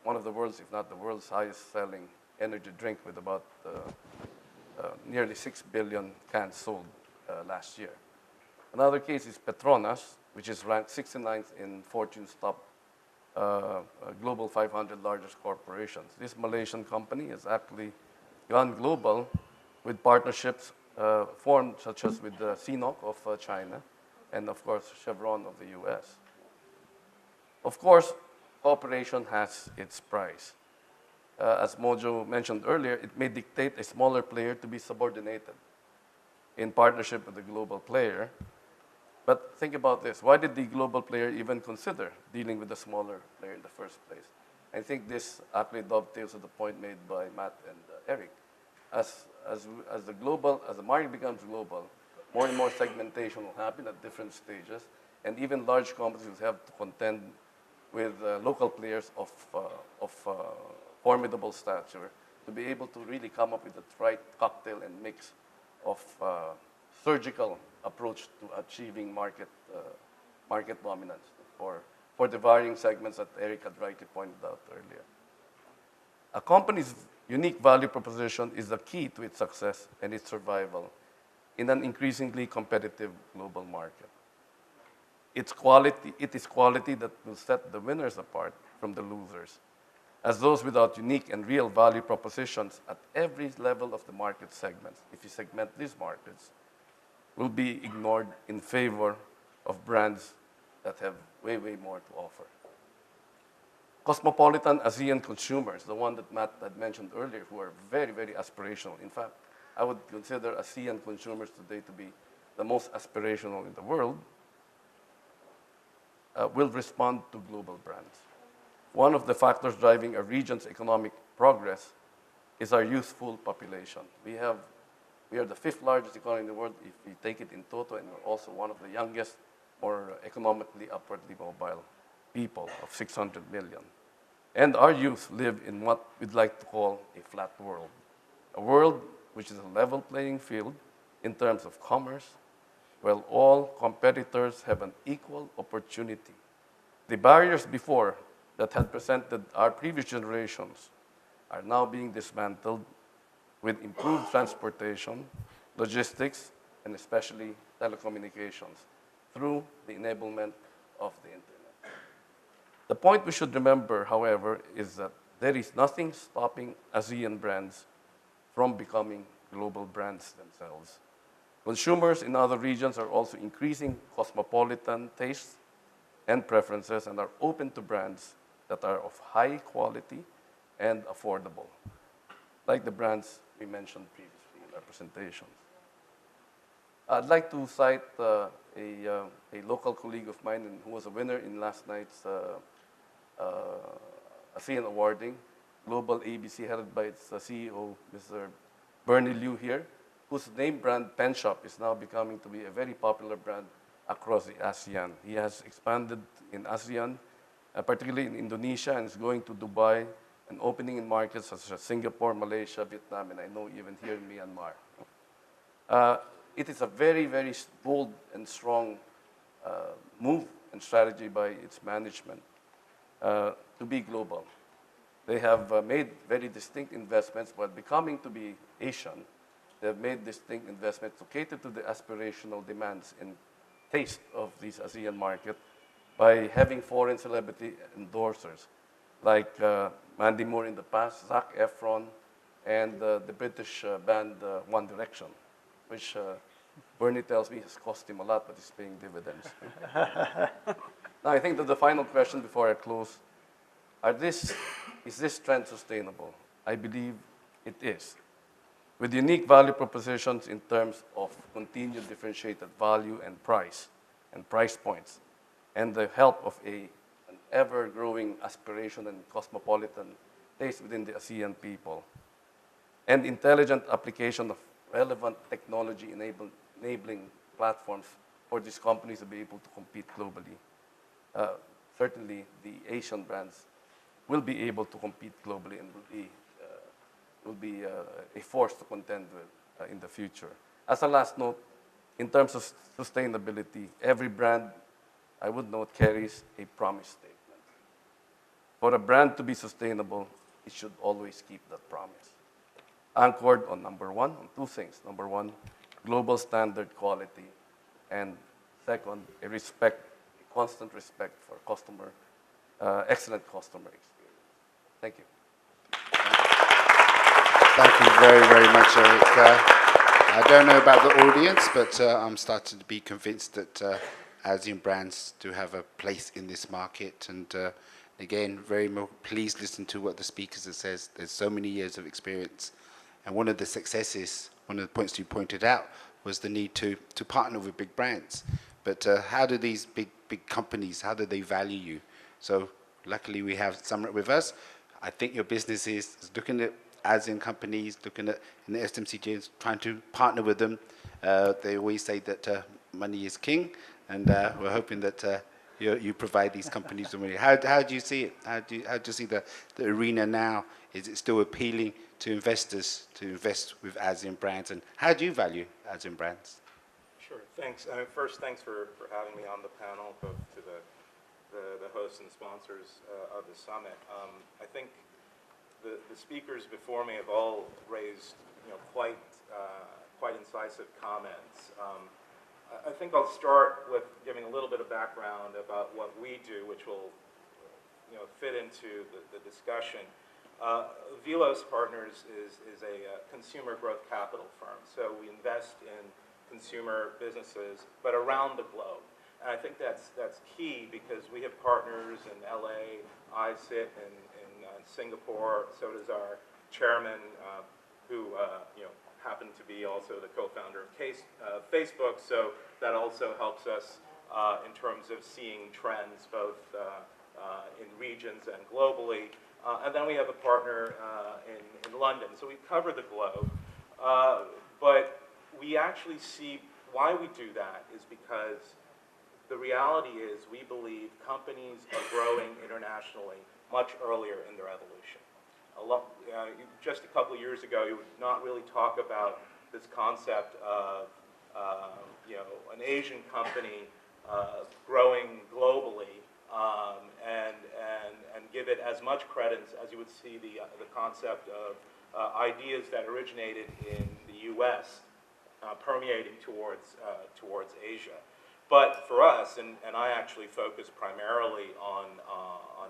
one of the world's, if not the world's highest selling energy drink with about nearly 6 billion cans sold last year. Another case is Petronas, which is ranked 69th in Fortune's top global 500 largest corporations. This Malaysian company has actually gone global with partnerships formed such as with CNOOC of China and of course Chevron of the US. Of course, cooperation has its price. As Mojo mentioned earlier, it may dictate a smaller player to be subordinated in partnership with the global player. But think about this. Why did the global player even consider dealing with the smaller player in the first place? I think this actually dovetails to the point made by Matt and Eric. As the market becomes global, more and more segmentation will happen at different stages, and even large companies will have to contend with local players of formidable stature to be able to really come up with the right cocktail and mix of surgical approach to achieving market dominance for the varying segments that Eric had rightly pointed out earlier. A company's unique value proposition is the key to its success and its survival in an increasingly competitive global market. It is quality that will set the winners apart from the losers, as those without unique and real value propositions at every level of the market segments, if you segment these markets, will be ignored in favor of brands that have way, way more to offer. Cosmopolitan ASEAN consumers, the one that Matt had mentioned earlier, who are very, very aspirational. In fact, I would consider ASEAN consumers today to be the most aspirational in the world, will respond to global brands. One of the factors driving a region's economic progress is our youthful population. We are the 5th largest economy in the world if we take it in total, and we're also one of the youngest or economically upwardly mobile people of 600 million. And our youth live in what we'd like to call a flat world, a world which is a level playing field in terms of commerce, where all competitors have an equal opportunity. The barriers before that had presented our previous generations are now being dismantled with improved transportation, logistics, and especially telecommunications through the enablement of the internet. The point we should remember, however, is that there is nothing stopping ASEAN brands from becoming global brands themselves. Consumers in other regions are also increasing cosmopolitan tastes and preferences and are open to brands that are of high quality and affordable, like the brands we mentioned previously in our presentations. I'd like to cite a local colleague of mine who was a winner in last night's ASEAN awarding, Global ABC, headed by its CEO, Mr. Bernie Liu here, whose name brand Pen Shop is now becoming to be a very popular brand across the ASEAN. He has expanded in ASEAN, particularly in Indonesia, and is going to Dubai and opening in markets such as Singapore, Malaysia, Vietnam, and I know even here in Myanmar. It is a very, very bold and strong move and strategy by its management to be global. They have made very distinct investments, but becoming to be Asian, they have made distinct investments to cater to the aspirational demands and taste of these ASEAN market by having foreign celebrity endorsers like Mandy Moore in the past, Zac Efron, and the British band One Direction, which Bernie tells me has cost him a lot, but is paying dividends. Now, I think that the final question before I close, is this trend sustainable? I believe it is. With unique value propositions in terms of continued differentiated value and price points, and the help of an ever-growing aspiration and cosmopolitan taste within the ASEAN people, and intelligent application of relevant technology enabling platforms for these companies to be able to compete globally. Certainly, the Asian brands will be able to compete globally and will be a force to contend with in the future. As a last note, in terms of sustainability, every brand, I would note, carries a promise statement. For a brand to be sustainable, it should always keep that promise. Anchored on on two things. Number one, global standard quality. And second, a constant respect for excellent customer experience. Thank you. Thank you very, very much, Eric. I don't know about the audience, but I'm starting to be convinced that ASEAN brands do have a place in this market. And again, very pleased listen to what the speakers have said. There's so many years of experience. And one of the successes, one of the points you pointed out, was the need to partner with big brands. But how do these big companies, how do they value you? So luckily we have Samrat with us. I think your business is looking at ASEAN companies, looking at in the SMCG, trying to partner with them. They always say that money is king, and we're hoping that you provide these companies with money. How do you see it? How do you see the arena now? Is it still appealing to investors to invest with ASEAN brands? And how do you value ASEAN brands? Sure, thanks. First, thanks for having me on the panel, both to the hosts and sponsors of the summit. I think the speakers before me have all raised quite incisive comments. I think I'll start with giving a little bit of background about what we do, which will fit into the discussion. Velos Partners is a consumer growth capital firm, so we invest in consumer businesses, but around the globe. And I think that's key because we have partners in LA, I sit in Singapore, so does our chairman, who happened to be also the co-founder of Facebook, so that also helps us in terms of seeing trends both in regions and globally. And then we have a partner in London, so we cover the globe. But we actually see why we do that is because the reality is we believe companies are growing internationally much earlier in their evolution. Just a couple of years ago, you would not really talk about this concept of an Asian company growing globally and give it as much credence as you would see the concept of ideas that originated in the U.S. Permeating towards Asia. But for us, and I actually focus primarily on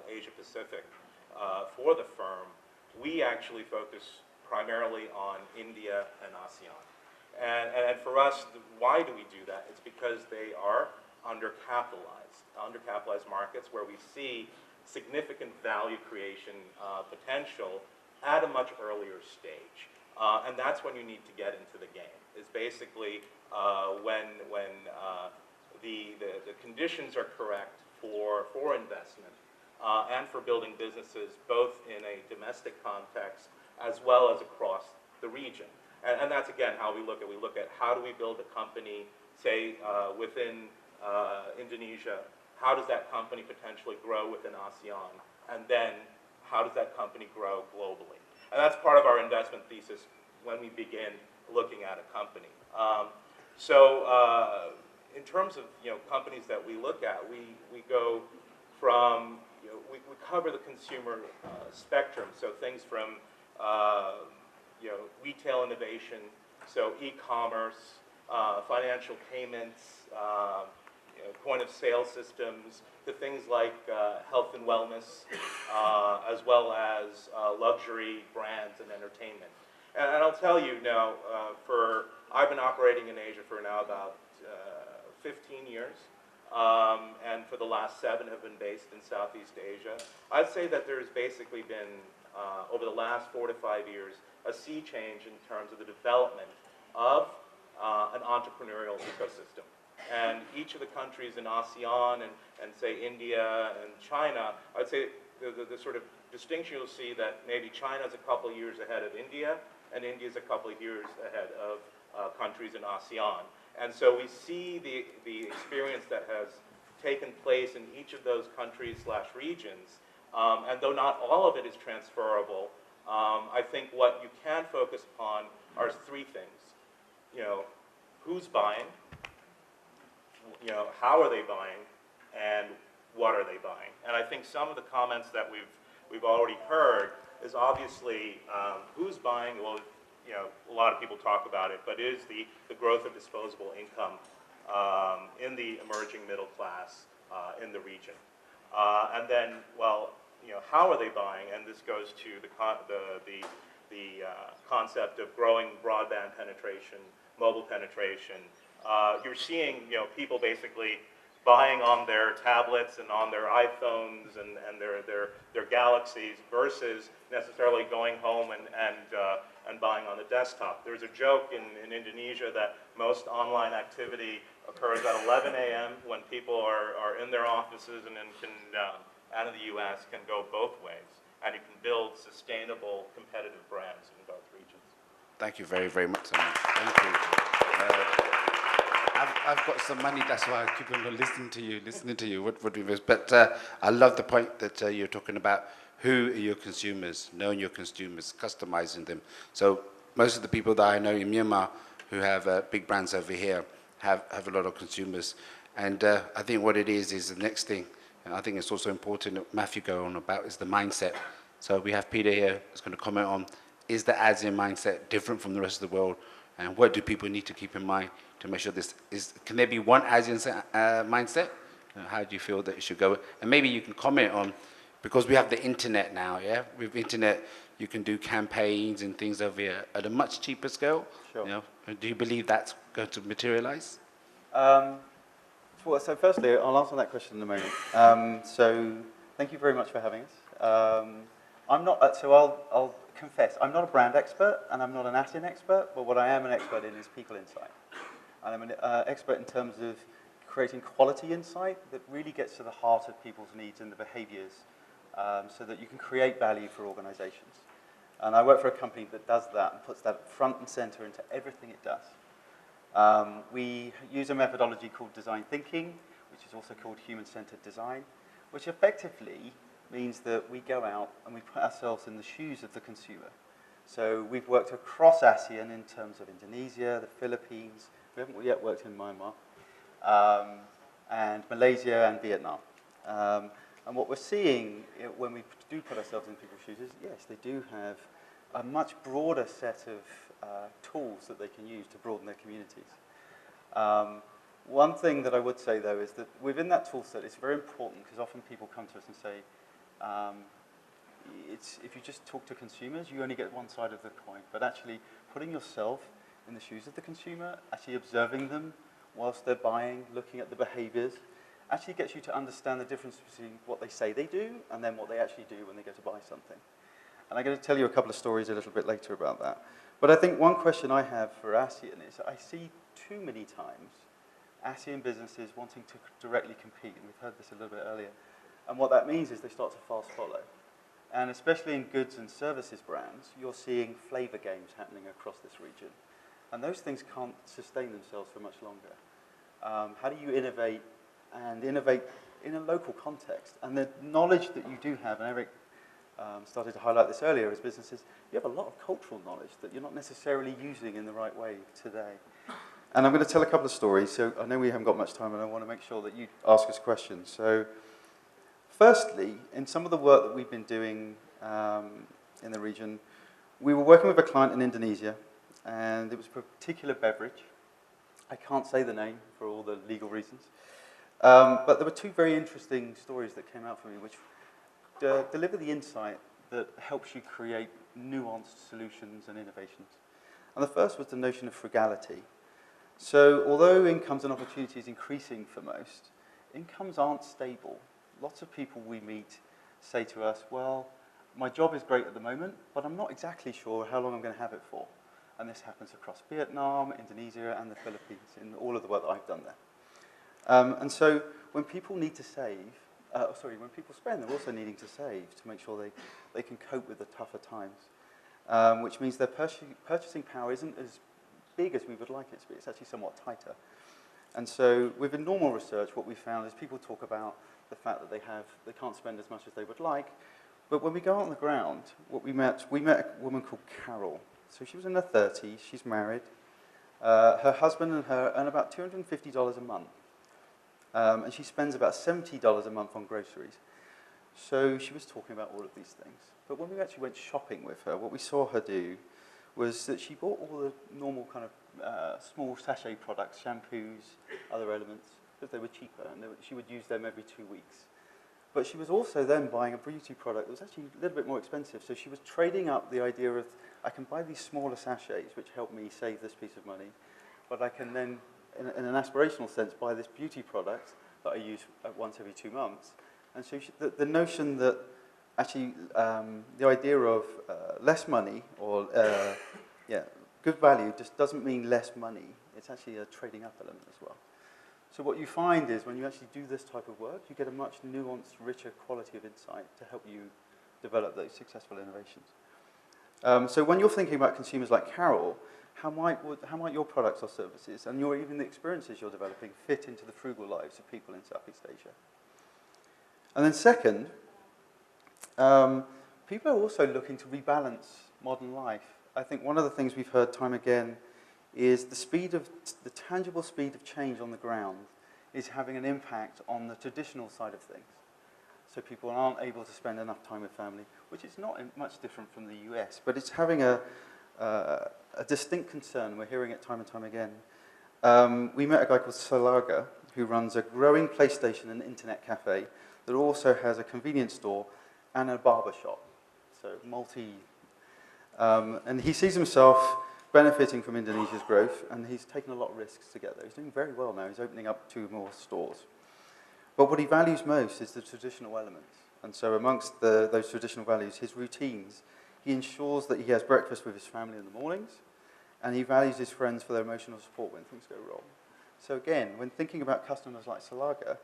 Asia Pacific for the firm, we actually focus primarily on India and ASEAN. And for us, why do we do that? It's because they are undercapitalized markets where we see significant value creation potential at a much earlier stage. And that's when you need to get into the game. It's basically when the conditions are correct for investment and for building businesses both in a domestic context as well as across the region. And that's, again, how we look at. We look at how do we build a company, say, within Indonesia. How does that company potentially grow within ASEAN? And then how does that company grow globally? And that's part of our investment thesis when we begin looking at a company. In terms of companies that we look at, we go from we cover the consumer spectrum. So things from retail innovation, so e-commerce, financial payments, point of sale systems, to things like health and wellness, as well as luxury brands and entertainment. And I'll tell you now, I've been operating in Asia for now about 15 years, and for the last 7 have been based in Southeast Asia. I'd say that there's basically been, over the last 4 to 5 years, a sea change in terms of the development of an entrepreneurial ecosystem. And each of the countries in ASEAN and say India and China, I'd say the sort of distinction you'll see that maybe China's a couple of years ahead of India, and India's a couple of years ahead of countries in ASEAN. And so we see the experience that has taken place in each of those countries/regions, and though not all of it is transferable, I think what you can focus upon are 3 things. Who's buying? How are they buying? And what are they buying? And I think some of the comments that we've already heard is obviously who's buying. Well, you know, a lot of people talk about it, but it is the growth of disposable income in the emerging middle class in the region. And then, well, you know, how are they buying? And this goes to the concept of growing broadband penetration, mobile penetration. You're seeing, you know, people basically buying on their tablets and on their iPhones and their Galaxies versus necessarily going home and buying on the desktop. There's a joke in Indonesia that most online activity occurs at 11 a.m. when people are in their offices and out of the U.S. can go both ways. And you can build sustainable, competitive brands in both regions. Thank you very, very much. Thank you. I've got some money, that's why I keep on listening to you, what we miss. But I love the point that you're talking about who are your consumers, knowing your consumers, customizing them. So most of the people that I know in Myanmar who have big brands over here have a lot of consumers. And I think what it is the next thing, and I think it's also important that Matthew go on about, is the mindset. So we have Peter here who's going to comment on, is the ASEAN mindset different from the rest of the world? And what do people need to keep in mind to make sure this is, can there be one ASEAN mindset? How do you feel that it should go? And maybe you can comment on, because we have the internet now, yeah? With internet, you can do campaigns and things over here at a much cheaper scale. Sure. You know? Do you believe that's going to materialize? Well, so firstly, I'll answer that question in a moment. So thank you very much for having us. I'm not, so I'll confess, I'm not a brand expert and I'm not an ASEAN expert, but what I am an expert in is people insight. And I'm an expert in terms of creating quality insight that really gets to the heart of people's needs and the behaviors so that you can create value for organizations. And I work for a company that does that and puts that front and center into everything it does. We use a methodology called design thinking, which is also called human-centered design, which effectively means that we go out and we put ourselves in the shoes of the consumer. So we've worked across ASEAN in terms of Indonesia, the Philippines, we haven't yet worked in Myanmar, and Malaysia and Vietnam. And what we're seeing when we do put ourselves in people's shoes is, yes, they do have a much broader set of tools that they can use to broaden their communities. One thing that I would say, though, is that within that tool set, it's very important, because often people come to us and say, if you just talk to consumers, you only get one side of the coin. But actually putting yourself in the shoes of the consumer, actually observing them whilst they're buying, looking at the behaviors, actually gets you to understand the difference between what they say they do and then what they actually do when they go to buy something. And I'm going to tell you a couple of stories a little bit later about that. But I think one question I have for ASEAN is I see too many times ASEAN businesses wanting to directly compete, and we've heard this a little bit earlier. And what that means is they start to fast follow. And especially in goods and services brands, you're seeing flavor games happening across this region. And those things can't sustain themselves for much longer. How do you innovate and innovate in a local context? And the knowledge that you do have, and Eric started to highlight this earlier as businesses, you have a lot of cultural knowledge that you're not necessarily using in the right way today. And I'm going to tell a couple of stories. So I know we haven't got much time, and I want to make sure that you ask us questions. So firstly, in some of the work that we've been doing in the region, we were working with a client in Indonesia, and it was for a particular beverage. I can't say the name for all the legal reasons. But there were two very interesting stories that came out for me, which deliver the insight that helps you create nuanced solutions and innovations. And the first was the notion of frugality. So although incomes and opportunity is increasing for most, incomes aren't stable. Lots of people we meet say to us, well, my job is great at the moment, but I'm not exactly sure how long I'm going to have it for. And this happens across Vietnam, Indonesia, and the Philippines, in all of the work that I've done there. And so when people need to save, when people spend, they're also needing to save to make sure they can cope with the tougher times, which means their purchasing power isn't as big as we would like it to be. It's actually somewhat tighter. And so within normal research, what we found is people talk about the fact that they can't spend as much as they would like. But when we go out on the ground, what we met a woman called Carol. So she was in her 30s, she's married. Her husband and her earn about $250 a month. and she spends about $70 a month on groceries. So she was talking about all of these things. But when we actually went shopping with her, what we saw her do was that she bought all the normal kind of small sachet products, shampoos, other elements, because they were cheaper, and she would use them every 2 weeks. But she was also then buying a beauty product that was actually a little bit more expensive. So she was trading up the idea of, I can buy these smaller sachets, which help me save this piece of money, but I can then, in an aspirational sense, buy this beauty product that I use once every 2 months. And so the notion that actually the idea of less money or good value just doesn't mean less money. It's actually a trading up element as well. So what you find is when you actually do this type of work, you get a much nuanced, richer quality of insight to help you develop those successful innovations. So when you're thinking about consumers like Carol, how might your products or services and even the experiences you're developing fit into the frugal lives of people in Southeast Asia? And then second, people are also looking to rebalance modern life. I think one of the things we've heard time again is the tangible speed of change on the ground is having an impact on the traditional side of things. So people aren't able to spend enough time with family, which is not much different from the US, but it's having a distinct concern. We're hearing it time and time again. We met a guy called Salaga, who runs a growing PlayStation and internet cafe that also has a convenience store and a barber shop. So and he sees himself benefiting from Indonesia's growth, and he's taken a lot of risks to get there. He's doing very well now. He's opening up 2 more stores. But what he values most is the traditional elements. And so amongst those traditional values, his routines, he ensures that he has breakfast with his family in the mornings, and he values his friends for their emotional support when things go wrong. So again, when thinking about customers like Salaga,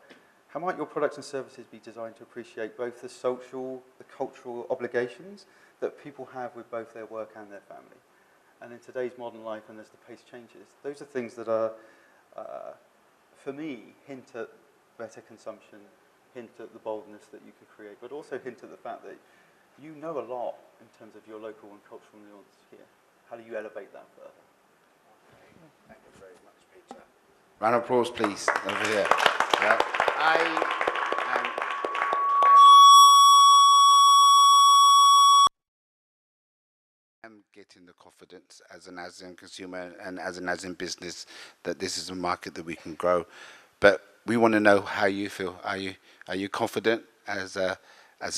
how might your products and services be designed to appreciate both the social, the cultural obligations that people have with both their work and their family? And in today's modern life, and as the pace changes, those are things that are, for me, hint at better consumption, hint at the boldness that you could create, but also hint at the fact that you know a lot in terms of your local and cultural nuance here. How do you elevate that further? Thank you very much, Peter. Round of applause, please, over here. I'm getting the confidence as an ASEAN consumer and as an ASEAN business that this is a market that we can grow. But we want to know how you feel. Are you confident as a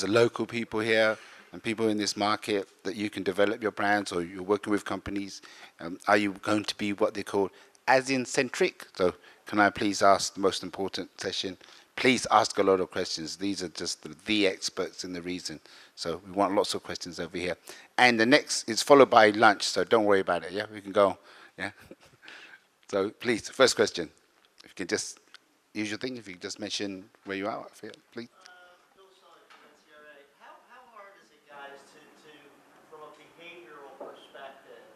local people here and people in this market that you can develop your brands, or you're working with companies? Are you going to be what they call ASEAN-centric? So can I please ask the most important session? Please ask a lot of questions. These are just the experts in the region. So we want lots of questions over here. And the next is followed by lunch, so don't worry about it, yeah? We can go, yeah? So please, first question. If you can just use your thing, if you can just mention where you are, please. How hard is it, guys, to from a behavioral perspective,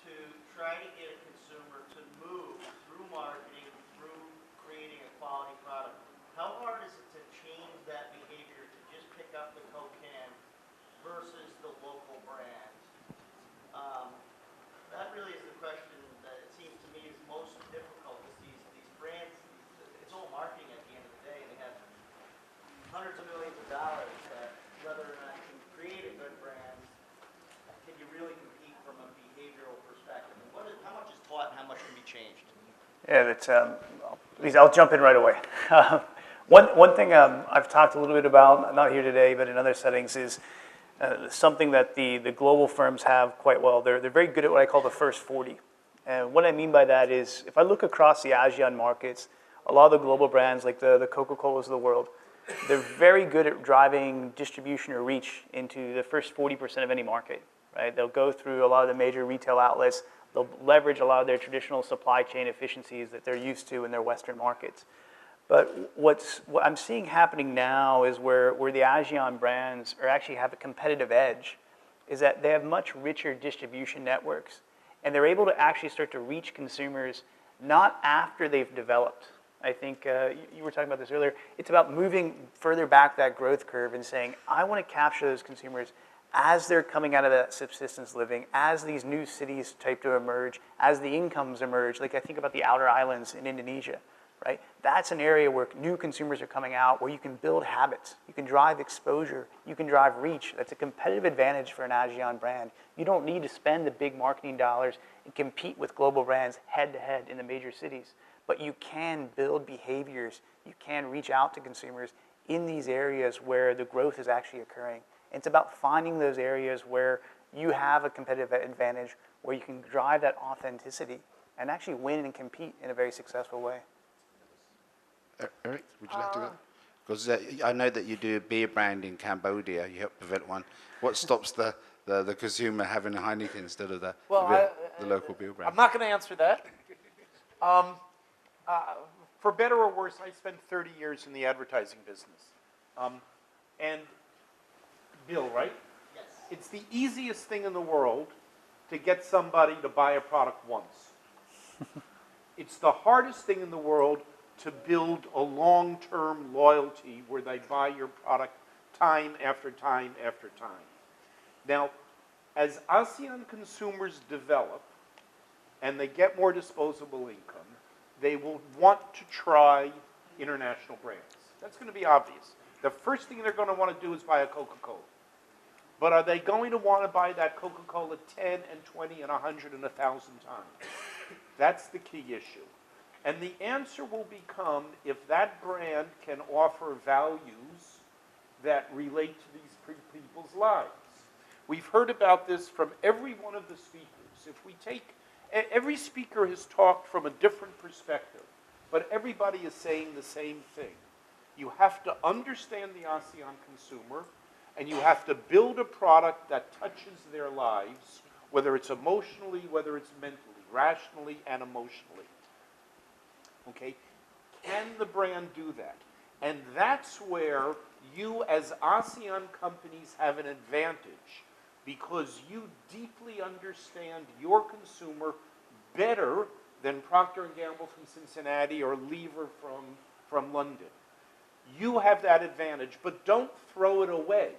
to try to get a consumer to move through marketing, through creating a quality product? How hard is it to change that behavior to just pick up the Coke can versus the local brand? That really is the question that it seems to me is most difficult, is these brands, it's all marketing at the end of the day, and they have hundreds of millions of dollars that whether or not you create a good brand, can you really compete from a behavioral perspective? And how much is taught and how much can be changed? Yeah, I'll jump in right away. One thing I've talked a little bit about, not here today, but in other settings, is something that the global firms have quite well. They're very good at what I call the first 40. And what I mean by that is, if I look across the ASEAN markets, a lot of the global brands, like the Coca-Colas of the world, they're very good at driving distribution or reach into the first 40% of any market, right? They'll go through a lot of the major retail outlets. They'll leverage a lot of their traditional supply chain efficiencies that they're used to in their Western markets. But what I'm seeing happening now is where the ASEAN brands actually have a competitive edge, is that they have much richer distribution networks, and they're able to actually start to reach consumers not after they've developed. I think you were talking about this earlier. It's about moving further back that growth curve and saying, I want to capture those consumers as they're coming out of that subsistence living, as these new cities type to emerge, as the incomes emerge. Like I think about the outer islands in Indonesia. right? That's an area where new consumers are coming out, where you can build habits, you can drive exposure, you can drive reach. That's a competitive advantage for an ASEAN brand. You don't need to spend the big marketing dollars and compete with global brands head-to-head in the major cities, but you can build behaviors, you can reach out to consumers in these areas where the growth is actually occurring. And it's about finding those areas where you have a competitive advantage, where you can drive that authenticity and actually win and compete in a very successful way. Eric, would you like to go? Because I know that you do a beer brand in Cambodia. You help develop one. What stops the consumer having a Heineken instead of the local beer brand? I'm not going to answer that. For better or worse, I spent 30 years in the advertising business. And Bill, right? Yes. It's the easiest thing in the world to get somebody to buy a product once. It's the hardest thing in the world to build a long-term loyalty where they buy your product time after time after time. Now, as ASEAN consumers develop and they get more disposable income, they will want to try international brands. That's going to be obvious. The first thing they're going to want to do is buy a Coca-Cola. But are they going to want to buy that Coca-Cola 10 and 20 and 100 and 1,000 times? That's the key issue. And the answer will become if that brand can offer values that relate to these people's lives. We've heard about this from every one of the speakers. If we take, every speaker has talked from a different perspective, but everybody is saying the same thing. You have to understand the ASEAN consumer, and you have to build a product that touches their lives, whether it's emotionally, whether it's mentally, rationally, and emotionally. Okay? Can the brand do that? And that's where you as ASEAN companies have an advantage, because you deeply understand your consumer better than Procter & Gamble from Cincinnati or Lever from London. You have that advantage, but don't throw it away,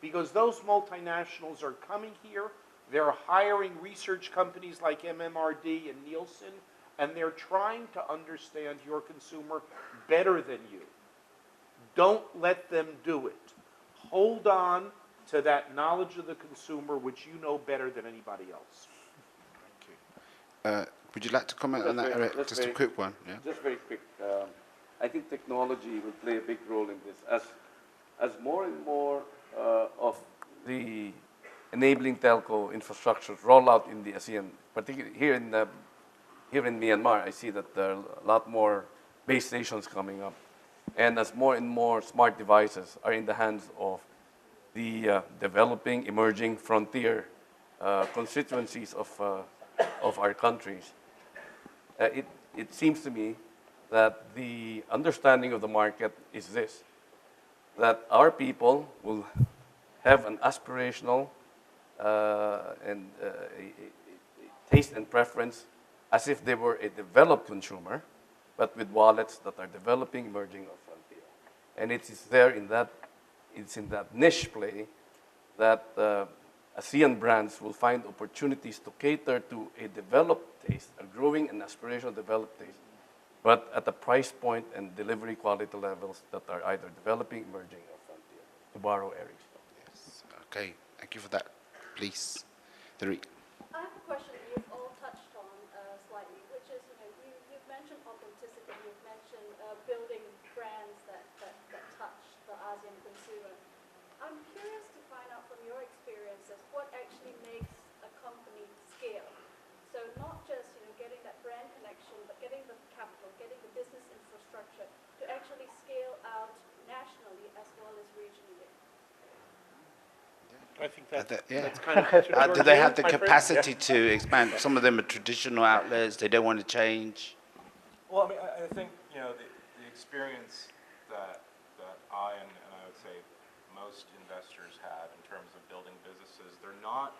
because those multinationals are coming here, they're hiring research companies like MMRD and Nielsen, and they're trying to understand your consumer better than you. Don't let them do it. Hold on to that knowledge of the consumer, which you know better than anybody else. Thank you. Would you like to comment on that, Eric? Just a quick one. Yeah. Just very quick. I think technology will play a big role in this. As more and more of the enabling telco infrastructure roll out in the ASEAN, particularly here in Myanmar, I see that there are a lot more base stations coming up. And as more and more smart devices are in the hands of the developing, emerging frontier constituencies of our countries, it seems to me that the understanding of the market is this, that our people will have an aspirational and a taste and preference as if they were a developed consumer, but with wallets that are developing, emerging, or frontier. And it is there in that, it's in that niche play that ASEAN brands will find opportunities to cater to a developed taste, a growing and aspirational developed taste, but at a price point and delivery quality levels that are either developing, emerging, or frontier, to borrow Eric's. Yes. Okay. Thank you for that. Please, Tariq. I have a question that you've all touched on slightly, which is, you've mentioned authenticity, you've mentioned building brands that touch the ASEAN consumer. I'm curious to find out from your experiences what actually makes a company scale. So not just getting that brand connection, but getting the capital, getting the business infrastructure to actually scale out nationally as well as regionally. I think that's yeah. kind of... Do they have the capacity to expand? Some of them are traditional outlets. They don't want to change. Well, I mean, I think, the experience that I and I would say most investors have in terms of building businesses, they're not,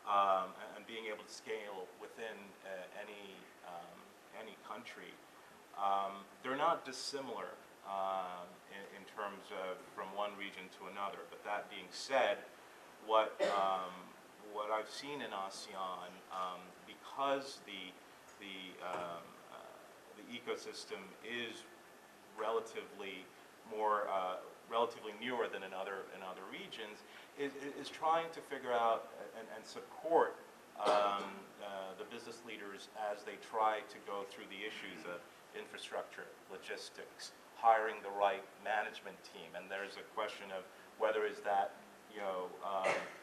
and being able to scale within any country, they're not dissimilar in terms of from one region to another. But that being said, what I've seen in ASEAN, because the the ecosystem is relatively more relatively newer than in other regions, is trying to figure out and support the business leaders as they try to go through the issues of infrastructure, logistics, hiring the right management team. And there's a question of whether is that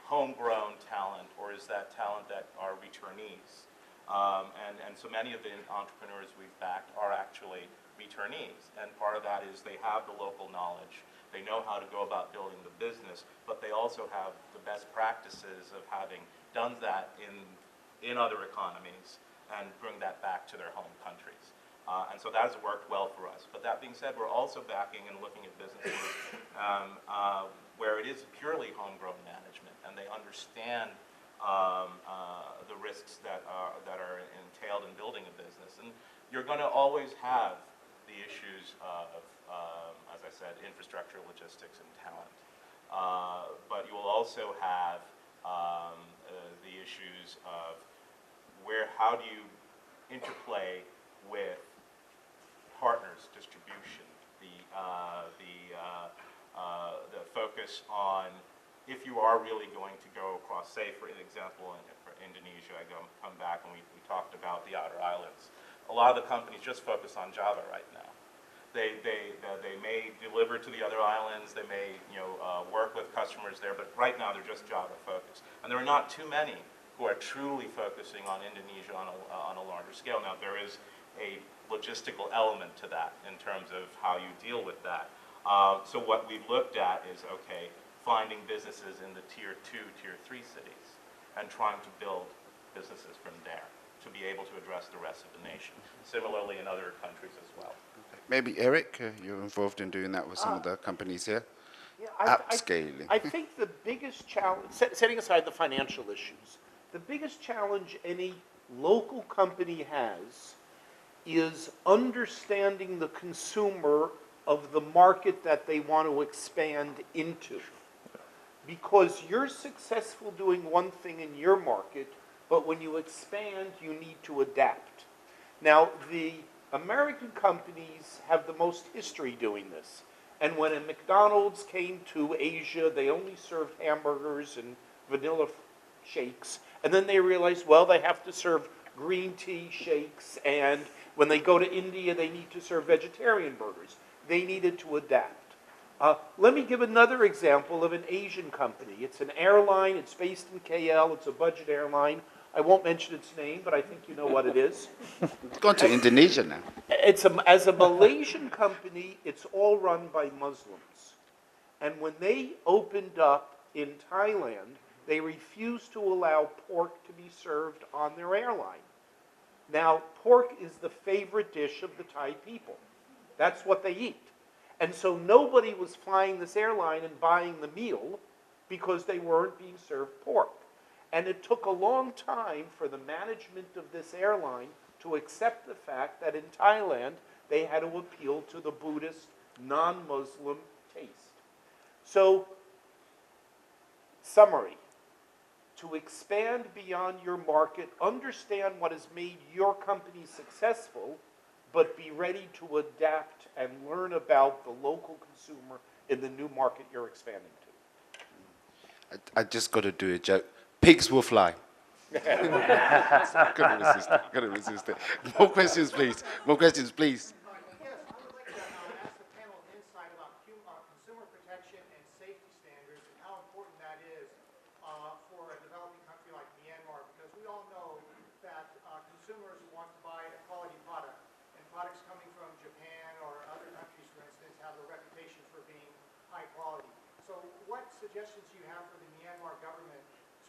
homegrown talent or is that talent that are returnees. And so many of the entrepreneurs we've backed are actually returnees. And part of that is they have the local knowledge. They know how to go about building the business, but they also have the best practices of having done that in other economies and bring that back to their home countries. And so that has worked well for us. But that being said, we're also backing and looking at businesses where it is purely homegrown management, and they understand the risks that are entailed in building a business. And you're going to always have the issues of, as I said, infrastructure, logistics, and talent. But you will also have the issues of how do you interplay with partners, distribution, the focus on if you are really going to go across, say, for example, for Indonesia, I come back and we talked about the outer islands. A lot of the companies just focus on Java right now. They may deliver to the other islands, they may work with customers there, but right now they're just Java focused. And there are not too many who are truly focusing on Indonesia on a larger scale. Now there is a logistical element to that in terms of how you deal with that. So what we've looked at is, okay, finding businesses in the tier 2, tier 3 cities and trying to build businesses from there to be able to address the rest of the nation. Similarly in other countries as well. Maybe Eric, you're involved in doing that with some of the companies here. Yeah, Upscaling. I think the biggest challenge, setting aside the financial issues, the biggest challenge any local company has is understanding the consumer of the market that they want to expand into. Because you're successful doing one thing in your market, but when you expand, you need to adapt. Now, the American companies have the most history doing this. And when a McDonald's came to Asia, they only served hamburgers and vanilla shakes. And then they realized, well, they have to serve green tea shakes. And when they go to India, they need to serve vegetarian burgers. They needed to adapt. Let me give another example of an Asian company. It's an airline. It's based in KL. It's a budget airline. I won't mention its name, but I think you know what it is. It's gone to Indonesia now. As a Malaysian company, it's all run by Muslims. And when they opened up in Thailand, they refused to allow pork to be served on their airline. Now, pork is the favorite dish of the Thai people. That's what they eat. And so nobody was flying this airline and buying the meal because they weren't being served pork. And it took a long time for the management of this airline to accept the fact that in Thailand, they had to appeal to the Buddhist, non-Muslim taste. So, summary. To expand beyond your market, understand what has made your company successful, but be ready to adapt and learn about the local consumer in the new market you're expanding to. I just got to do a joke. Pigs will fly. Couldn't resist it. More questions, please. More questions, please. Yes, I would like to ask the panel an insight about consumer protection and safety standards and how important that is for a developing country like Myanmar, because we all know that consumers want to buy a quality product, and products coming from Japan or other countries, for instance, have a reputation for being high quality. So what suggestions do you have for the Myanmar government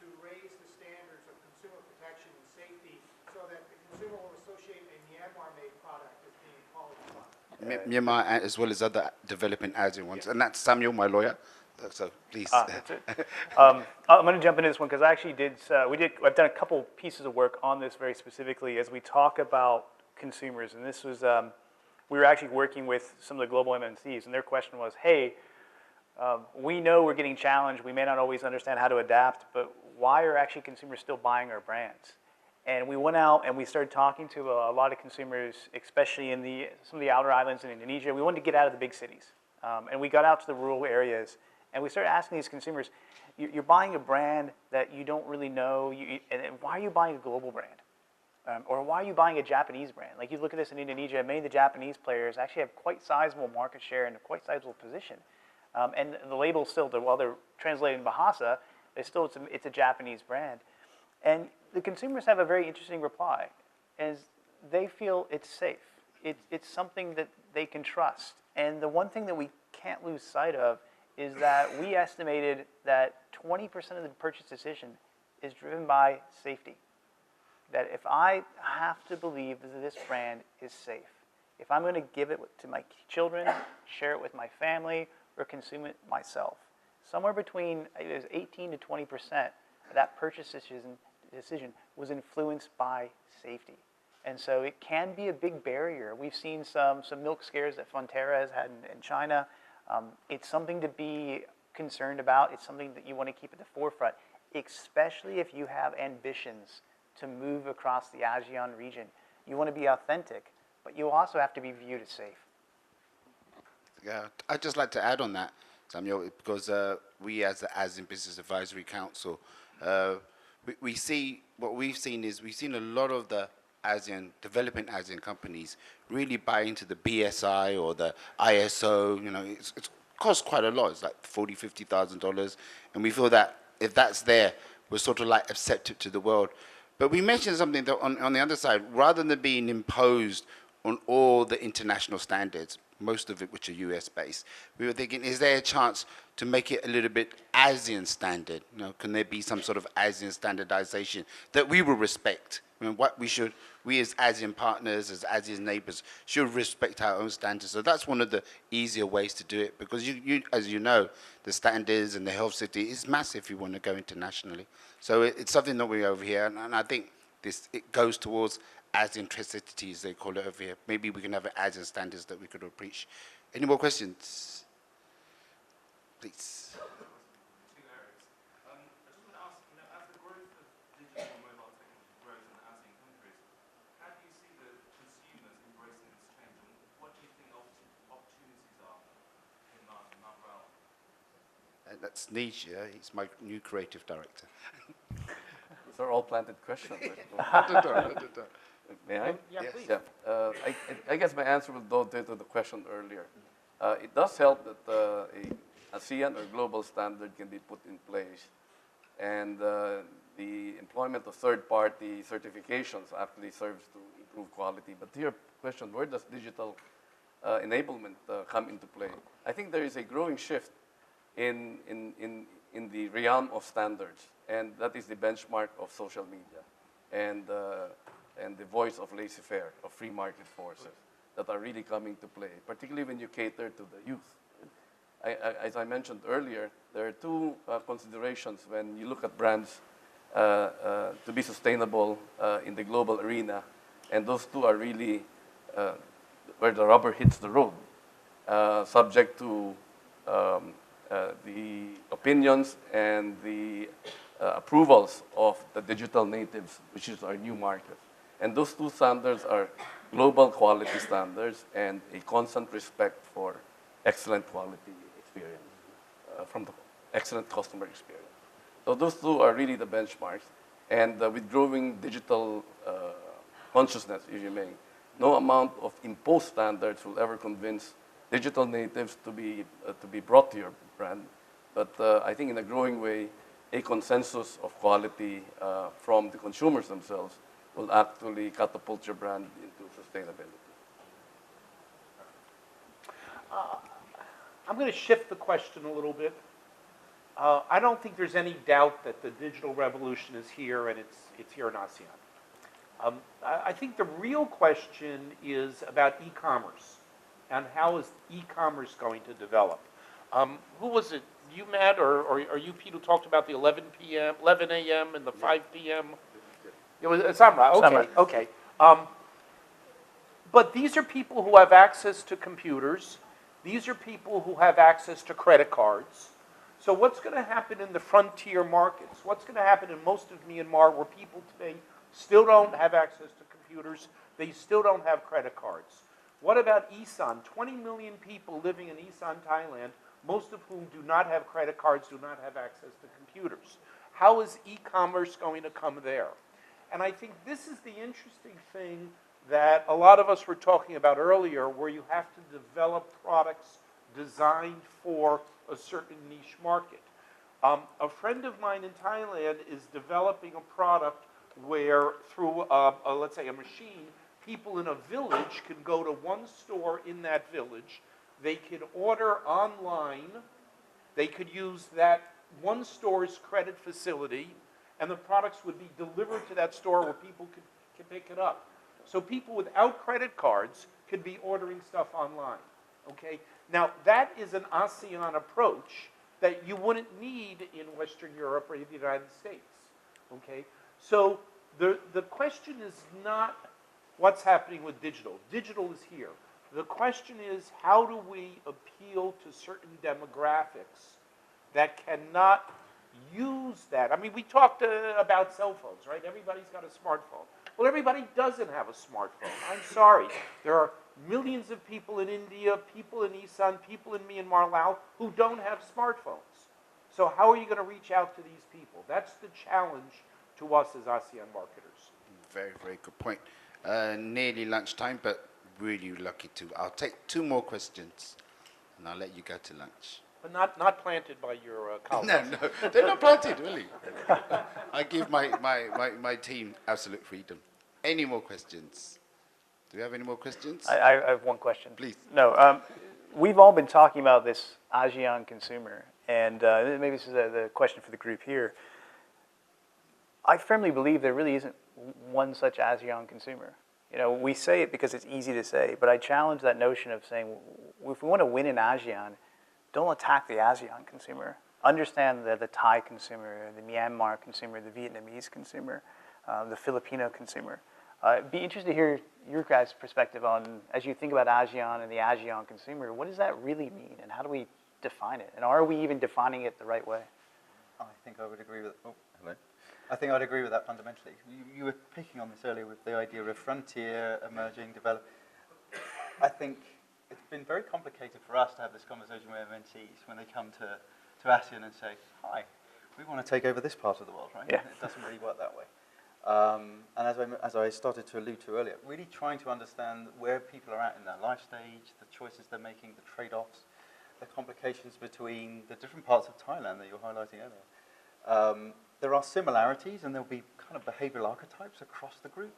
to raise the standards of consumer protection and safety so that the consumer will associate a Myanmar-made product as being a quality product? Myanmar, as well as other developing ASEAN ones. And that's Samuel, my lawyer. So please. That's it. I'm going to jump into this one because I actually I've done a couple pieces of work on this very specifically as we talk about consumers. And this was, we were actually working with some of the global MNCs, and their question was, hey, we know we're getting challenged. We may not always understand how to adapt, but why are actually consumers still buying our brands? And we went out and we started talking to a lot of consumers, especially in some of the outer islands in Indonesia. We wanted to get out of the big cities. And we got out to the rural areas and we started asking these consumers, you're buying a brand that you don't really know, and why are you buying a global brand? Or why are you buying a Japanese brand? Like you look at this in Indonesia, many of the Japanese players actually have quite sizable market share and a quite sizable position. And the label still, while they're translating Bahasa, it's a Japanese brand. And the consumers have a very interesting reply, as they feel it's safe. It's something that they can trust. And the one thing that we can't lose sight of is that we estimated that 20% of the purchase decision is driven by safety. That if I have to believe that this brand is safe, if I'm going to give it to my children, share it with my family, or consume it myself, somewhere between 18 to 20% of that purchase decision was influenced by safety. And so it can be a big barrier. We've seen some milk scares that Fonterra has had in China. It's something to be concerned about. It's something that you want to keep at the forefront, especially if you have ambitions to move across the ASEAN region. You want to be authentic, but you also have to be viewed as safe. Yeah, I'd just like to add on that, Samuel, because we as the ASEAN Business Advisory Council, we've seen a lot of the developing ASEAN companies really buy into the BSI or the ISO. You know, it's costs quite a lot. It's like $40,000, $50,000, and we feel that if that's there, we're sort of like accepted to the world. But we mentioned something that on the other side, rather than being imposed on all the international standards, most of it which are US-based, we were thinking, is there a chance to make it a little bit ASEAN standard? You know, can there be some sort of ASEAN standardization that we will respect? I mean, we as ASEAN partners, as ASEAN neighbors, should respect our own standards. So that's one of the easier ways to do it, because you as you know, the standards and the health safety is massive if you want to go internationally. So it's something that we over here, and I think it goes towards ASEAN tricity, as they call it over here. Maybe we can have an ASEAN standards that we could all preach. Any more questions? Please. Two areas. I just want to ask, as the growth of digital and mobile technology grows in the ASEAN countries, how do you see the consumers embracing this change, and what do you think opportunities are in that realm? That's Nish, he's my new creative director. These are all planted questions. May I? Yeah, Yes. please. Yeah. I guess my answer will go to the question earlier. It does help that a ASEAN or global standard can be put in place, and the employment of third-party certifications actually serves to improve quality. But to your question, where does digital enablement come into play? I think there is a growing shift in the realm of standards, and that is the benchmark of social media and the voice of laissez-faire, of free market forces that are really coming to play, particularly when you cater to the youth. As I mentioned earlier, there are two considerations when you look at brands to be sustainable in the global arena, and those two are really where the rubber hits the road, subject to the opinions and the approvals of the digital natives, which is our new market. And those two standards are global quality standards and a constant respect for excellent quality experience, from the excellent customer experience. So those two are really the benchmarks. And with growing digital consciousness, if you may, no amount of imposed standards will ever convince digital natives to be brought to your brand. But I think in a growing way, a consensus of quality from the consumers themselves will actually catapult your brand into sustainability. I'm going to shift the question a little bit. I don't think there's any doubt that the digital revolution is here, and it's here in ASEAN. I think the real question is about e-commerce, and how is e-commerce going to develop? Who was it? You, Matt, or you, Pete, who talked about the 11 a.m. and the 5 p.m.? It was Samra. Okay, Samra. okay. But these are people who have access to computers. These are people who have access to credit cards. So what's going to happen in the frontier markets? What's going to happen in most of Myanmar, where people today still don't have access to computers. They still don't have credit cards. What about ASEAN? 20 million people living in ASEAN, Thailand, most of whom do not have credit cards, do not have access to computers. How is e-commerce going to come there? And I think this is the interesting thing that a lot of us were talking about earlier, where you have to develop products designed for a certain niche market. A friend of mine in Thailand is developing a product where through, let's say, a machine, people in a village can go to one store in that village. They could order online. They could use that one store's credit facility, and the products would be delivered to that store where people could pick it up. So people without credit cards could be ordering stuff online, okay? Now, that is an ASEAN approach that you wouldn't need in Western Europe or the United States, okay? So the question is not what's happening with digital. Digital is here. The question is, how do we appeal to certain demographics that cannot use that? I mean, we talked about cell phones, right? Everybody's got a smartphone. Well, everybody doesn't have a smartphone. I'm sorry. There are millions of people in India, people in ASEAN, people in Myanmar, Laos, who don't have smartphones. So how are you going to reach out to these people? That's the challenge to us as ASEAN marketers. Very, very good point. Nearly lunchtime, but really lucky to. I'll take 2 more questions, and I'll let you go to lunch. But not planted by your colleagues. No, they're not planted, really. I give my team absolute freedom. Any more questions? Do we have any more questions? I have one question. Please. No, we've all been talking about this ASEAN consumer, and maybe this is the question for the group here. I firmly believe there really isn't one such ASEAN consumer. You know, we say it because it's easy to say, but I challenge that notion of saying, if we want to win in ASEAN, don't attack the ASEAN consumer. Understand the Thai consumer, the Myanmar consumer, the Vietnamese consumer, the Filipino consumer. Be interested to hear your guys' perspective on, as you think about ASEAN and the ASEAN consumer, what does that really mean, and how do we define it? And are we even defining it the right way? I think I would agree with. Oh, hello. I think I'd agree with that fundamentally. You were picking on this earlier with the idea of frontier, emerging, develop. I think it's been very complicated for us to have this conversation with MNCs when they come to ASEAN and say, hi, we want to take over this part of the world, right? Yeah. It doesn't really work that way. And as I started to allude to earlier, really trying to understand where people are at in their life stage, the choices they're making, the trade-offs, the complications between the different parts of Thailand that you were highlighting earlier. There are similarities, and there'll be kind of behavioral archetypes across the group,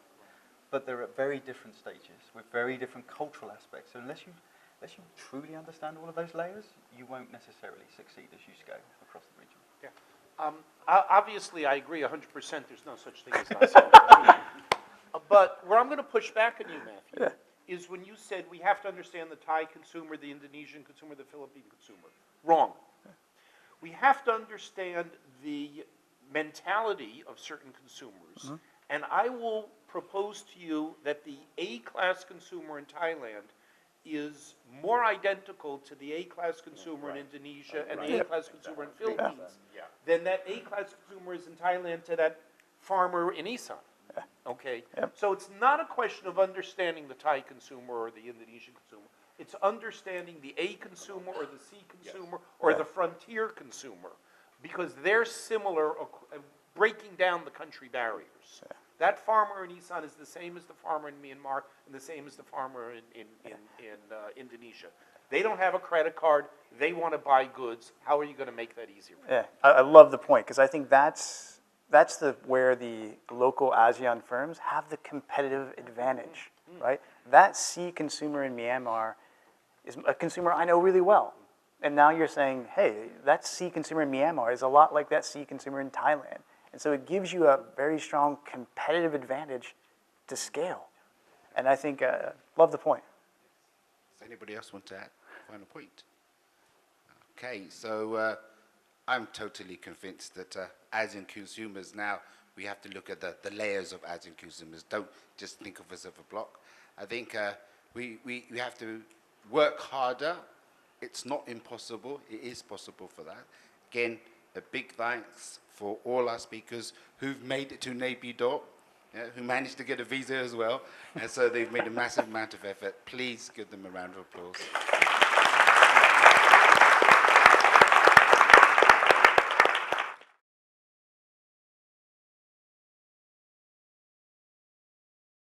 but they're at very different stages with very different cultural aspects. So unless you truly understand all of those layers, you won't necessarily succeed as you scale across the region. Yeah. Obviously, I agree 100%. There's no such thing as ASEAN. But where I'm going to push back on you, Matthew, is when you said we have to understand the Thai consumer, the Indonesian consumer, the Philippine consumer. Wrong. We have to understand the mentality of certain consumers. And I will propose to you that the A-class consumer in Thailand is more identical to the A-class consumer in Indonesia and the A-class consumer in the Philippines than that A-class consumer is in Thailand to that farmer in ASEAN. Okay? So it's not a question of understanding the Thai consumer or the Indonesian consumer. It's understanding the A consumer or the C consumer or the frontier consumer, because they're similar, breaking down the country barriers. That farmer in ASEAN is the same as the farmer in Myanmar and the same as the farmer in Indonesia. They don't have a credit card. They want to buy goods. How are you going to make that easier for them? I love the point, because I think that's where the local ASEAN firms have the competitive advantage, right? That C consumer in Myanmar is a consumer I know really well. And now you're saying, hey, that C consumer in Myanmar is a lot like that C consumer in Thailand. And so it gives you a very strong competitive advantage to scale. And I think, love the point. Does anybody else want to add a final point? Okay, so I'm totally convinced that as in consumers now, we have to look at the layers of as in consumers. Don't just think of us as a block. I think we have to work harder. It's not impossible. It is possible for that. Again, a big thanks for all our speakers who've made it to Naypyidaw. yeah, who managed to get a visa as well. And so they've made a massive amount of effort. Please give them a round of applause.